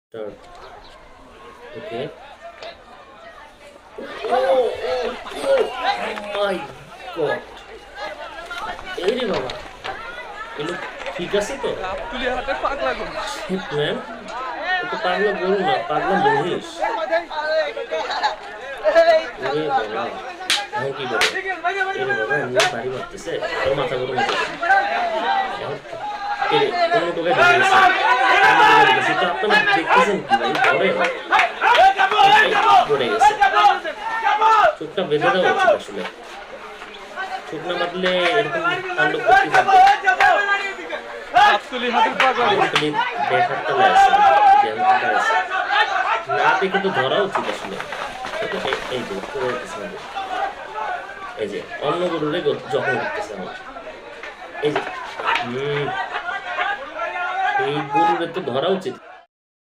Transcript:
Start. Okay. Oh, oh, oh my God. এই রে বাবা, এগুলো ঠিক আছে তো? Shit, man. ও তো পাগলা গরু না, পাগলা মহিষ। ওরে বাবা, এখন কি করবো? এ রে বাবা, এমনি বাড়ি মারতেছে। ওর মাথা গরম হয়ে যাবে। এখন অন্য টোকায় ঢুকে গেছে। তো আপনারা দেখতেছেন কি ভাই? ধরে পড়ে গেছে। চোখটা বেঁধে দেওয়া উচিত আসলে। চোখ না বাঁধলে এরকম কাণ্ড করতে পারবে। দেখার তলায় আছে, না দেখে তো ধরা উচিত আসলে। এই যে পড়ে যেতেছে, এই যে অন্য গরুরে যখন করতেছে আমার, এই যে এই গরুরে তো ধরা উচিত।